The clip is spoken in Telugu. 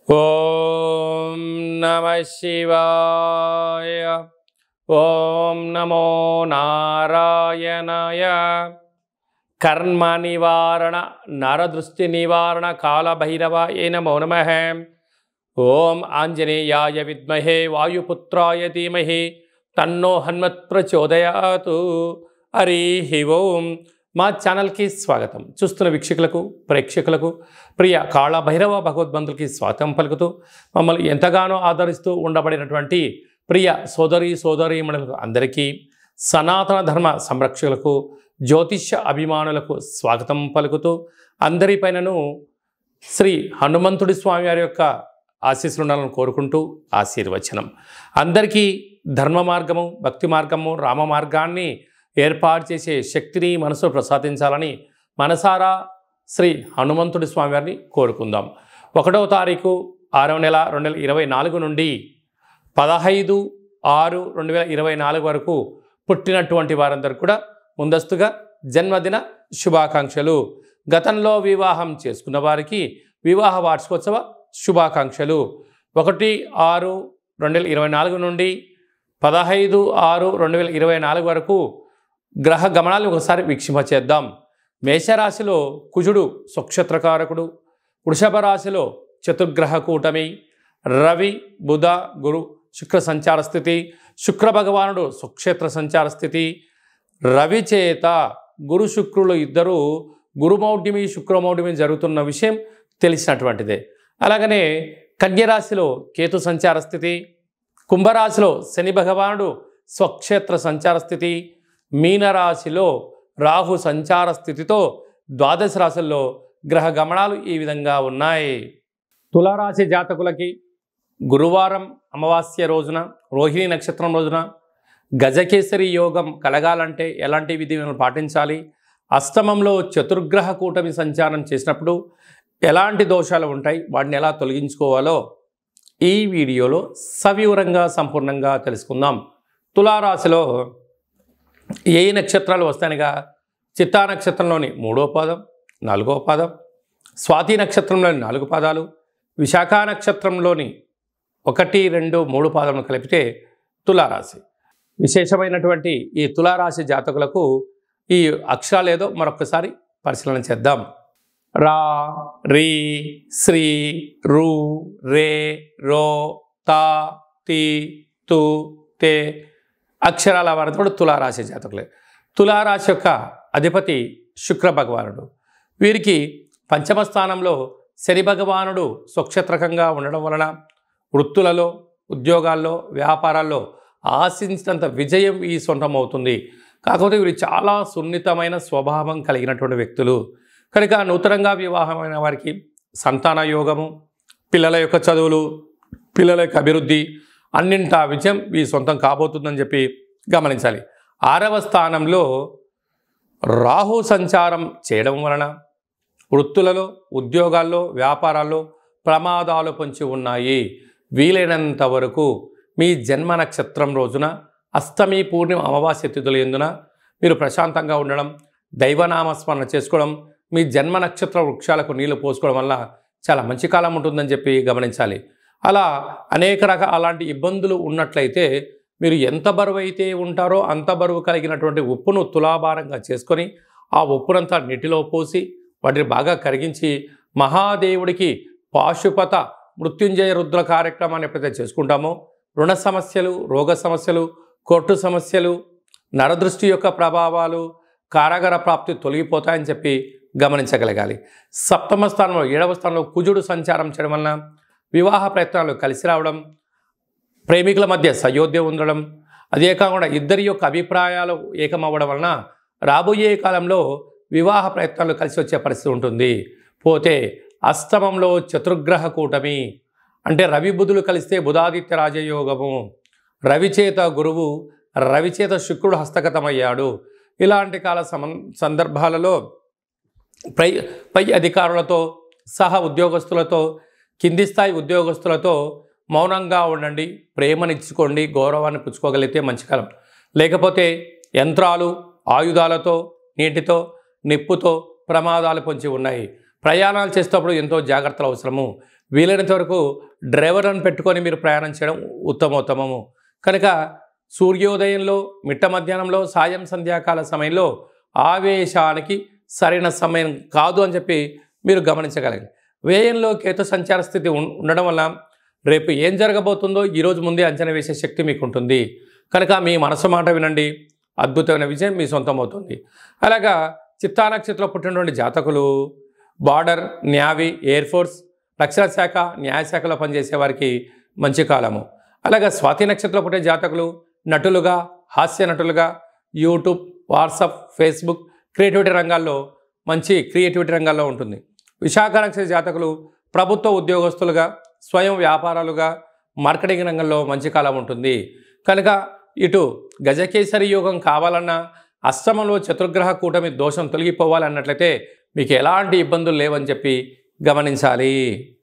ఓం నమః శివాయ. ఓం నమో నారాయణాయ. కర్మ నివారణ నరదృష్టి నివారణ కాళభైరవాయ నమో నమః. ఓం ఆంజనేయాయ విద్మహే వాయుపుత్రాయ ధీమహి తన్నో హనుమత్ ప్రచోదయాతు. హరి ఓం. మా ఛానల్కి స్వాగతం. చూస్తున్న వీక్షకులకు ప్రేక్షకులకు ప్రియ కాళభైరవ భగవద్బంధులకి స్వాగతం పలుకుతూ మమ్మల్ని ఎంతగానో ఆదరిస్తూ ఉండబడినటువంటి ప్రియ సోదరీమణులకు అందరికీ, సనాతన ధర్మ సంరక్షకులకు, జ్యోతిష్య అభిమానులకు స్వాగతం పలుకుతూ అందరిపైనను శ్రీ హనుమంతుడి స్వామి వారి యొక్క ఆశీస్సులు ఉండాలని కోరుకుంటూ ఆశీర్వచనం. అందరికీ ధర్మ మార్గము, భక్తి మార్గము, రామ మార్గాన్ని ఏర్పాటు చేసే శక్తిని మనసు ప్రసాదించాలని మనసారా శ్రీ హనుమంతుడి స్వామి వారిని కోరుకుందాం. 1వ తారీఖు 6వ నెల 2024 నుండి 15/6/2024 వరకు పుట్టినటువంటి వారందరూ కూడా ముందస్తుగా జన్మదిన శుభాకాంక్షలు. గతంలో వివాహం చేసుకున్న వారికి వివాహ వార్షికోత్సవ శుభాకాంక్షలు. 1/6/2024 నుండి 15/6/2024 వరకు గ్రహ గమనాలు ఒకసారి వీక్షింపచేద్దాం. మేషరాశిలో కుజుడు స్వక్షేత్రకారకుడు, వృషభ రాశిలో చతుర్గ్రహ కూటమి, రవి బుధ గురు శుక్ర సంచార స్థితి, శుక్ర భగవానుడు స్వక్షేత్ర సంచార స్థితి, రవి చేత గురు శుక్రులు ఇద్దరు గురుమౌఢ్యమి శుక్రమౌఢ్యమి జరుగుతున్న విషయం తెలిసినటువంటిదే. అలాగనే కన్యరాశిలో కేతు సంచార స్థితి, కుంభరాశిలో శని భగవానుడు స్వక్షేత్ర సంచార స్థితి, మీనరాశిలో రాహు సంచార స్థితితో ద్వాదశ రాశుల్లో గ్రహ గమనాలు ఈ విధంగా ఉన్నాయి. తులారాశి జాతకులకి గురువారం అమావాస్య రోజున, రోహిణి నక్షత్రం రోజున గజకేసరి యోగం కలగాలంటే ఎలాంటి విధులను పాటించాలి, అష్టమంలో చతుర్గ్రహ కూటమి సంచారం చేసినప్పుడు ఎలాంటి దోషాలు ఉంటాయి, వాటిని ఎలా తొలగించుకోవాలో ఈ వీడియోలో సవివరంగా సంపూర్ణంగా తెలుసుకుందాం. తులారాశిలో ఏ నక్షత్రాలు వస్తాయనగా చిత్తా నక్షత్రంలోని 3వ పాదం, 4వ పాదం, స్వాతి నక్షత్రంలోని 4 పాదాలు, విశాఖ నక్షత్రంలోని 1, 2, 3 పాదములు కలిపితే తులారాశి. విశేషమైనటువంటి ఈ తులారాశి జాతకులకు ఈ అక్షరాలు ఏదో మరొకసారి పరిశీలన చేద్దాం. రా, రీ, శ్రీ, రు, రే, రో, తా, తి, తు, తే అక్షరాల వారితో తులారాశి జాతకులే. తులారాశి యొక్క అధిపతి శుక్ర భగవానుడు. వీరికి పంచమ స్థానంలో శని భగవానుడు స్వక్షేత్రకంగా ఉండడం వలన వృత్తులలో, ఉద్యోగాల్లో, వ్యాపారాల్లో ఆశించినంత విజయం ఈ సొంతమవుతుంది. కాకపోతే వీరు చాలా సున్నితమైన స్వభావం కలిగినటువంటి వ్యక్తులు కనుక నూతనంగా వివాహమైన వారికి సంతాన యోగము, పిల్లల యొక్క చదువులు, పిల్లల యొక్క అభివృద్ధి అన్నింటా విజయం ఈ సొంతం కాబోతుందని చెప్పి గమనించాలి. 6వ స్థానంలో రాహు సంచారం చేయడం వలన వృత్తులలో, ఉద్యోగాల్లో, వ్యాపారాల్లో ప్రమాదాలు పొంచి ఉన్నాయి. వీలైనంత వరకు మీ జన్మ నక్షత్రం రోజున అష్టమి, పూర్ణిమ, అమావాస్య తిథుల యందున మీరు ప్రశాంతంగా ఉండడం, దైవనామస్మరణ చేసుకోవడం, మీ జన్మ నక్షత్ర వృక్షాలకు నీళ్లు పోసుకోవడం వల్ల చాలా మంచి కాలం ఉంటుందని చెప్పి గమనించాలి. అలా అనేక అలాంటి ఇబ్బందులు ఉన్నట్లయితే మీరు ఎంత బరువు అయితే ఉంటారో అంత బరువు కలిగినటువంటి ఉప్పును తులాభారంగా చేసుకొని ఆ ఉప్పునంతా నీటిలో పోసి వాటిని బాగా కరిగించి మహాదేవుడికి పాశుపత మృత్యుంజయ రుద్ర కార్యక్రమాన్ని ఎప్పుడైతే చేసుకుంటామో రుణ సమస్యలు, రోగ సమస్యలు, కోర్టు సమస్యలు, నరదృష్టి యొక్క ప్రభావాలు, కారాగార ప్రాప్తి తొలగిపోతాయని చెప్పి గమనించగలగాలి. 7వ స్థానంలో 7వ స్థానంలో కుజుడు సంచారం చేయడం వలన వివాహ ప్రయత్నాలు కలిసి రావడం, ప్రేమికుల మధ్య సయోధ్య ఉండడం, అదే కాకుండా ఇద్దరి యొక్క అభిప్రాయాలు ఏకమవ్వడం వలన రాబోయే కాలంలో వివాహ ప్రయత్నాలు కలిసి వచ్చే పరిస్థితి ఉంటుంది. పోతే అష్టమంలో చతుర్గ్రహ కూటమి అంటే రవి బుధులు కలిస్తే బుధాదిత్య రాజయోగము, రవిచేత గురువు, రవిచేత శుక్రుడు హస్తగతమయ్యాడు. ఇలాంటి కాల సందర్భాలలో పై అధికారులతో సహా ఉద్యోగస్తులతో, కింది స్థాయి ఉద్యోగస్తులతో మౌనంగా ఉండండి, ప్రేమనిచ్చుకోండి, గౌరవాన్ని పుచ్చుకోగలిగితే మంచి కాలం. లేకపోతే యంత్రాలు, ఆయుధాలతో, నీటితో, నిప్పుతో ప్రమాదాలు పొంచి ఉన్నాయి. ప్రయాణాలు చేసేటప్పుడు ఎంతో జాగ్రత్తలు అవసరము. వీలైనంత వరకు డ్రైవర్లను పెట్టుకొని మీరు ప్రయాణం చేయడం ఉత్తమోత్తమము. కనుక సూర్యోదయంలో, మిట్ట మధ్యాహ్నంలో, సాయం సంధ్యాకాల సమయంలో ఆవేశానికి సరైన సమయం కాదు అని చెప్పి మీరు గమనించగలగాలి. వ్యయంలో కేతు సంచార స్థితి ఉండడం వల్ల రేపు ఏం జరగబోతుందో ఈరోజు ముందే అంచనా వేసే శక్తి మీకు ఉంటుంది. కనుక మీ మనసు మాట వినండి, అద్భుతమైన విజయం మీ సొంతం అవుతుంది. అలాగా చిత్తా నక్షత్రంలో పుట్టినటువంటి జాతకులు బార్డర్, నేవీ, ఎయిర్ ఫోర్స్, రక్షణ శాఖ, న్యాయశాఖలో పనిచేసే వారికి మంచి కాలము. అలాగే స్వాతి నక్షత్రంలో పుట్టే జాతకులు నటులుగా, హాస్య నటులుగా, యూట్యూబ్, వాట్సాప్, ఫేస్బుక్, క్రియేటివిటీ రంగాల్లో మంచి క్రియేటివిటీ రంగాల్లో ఉంటుంది. విశాఖ నక్షత్ర జాతకులు ప్రభుత్వ ఉద్యోగస్తులుగా, స్వయం వ్యాపారాలుగా, మార్కెటింగ్ రంగంలో మంచి కాలం ఉంటుంది. కనుక ఇటు గజకేసరి యోగం కావాలన్నా, అష్టమంలో చతుర్గ్రహ కూటమి దోషం తొలగిపోవాలన్నట్లయితే మీకు ఎలాంటి ఇబ్బందులు లేవని చెప్పి గమనించాలి.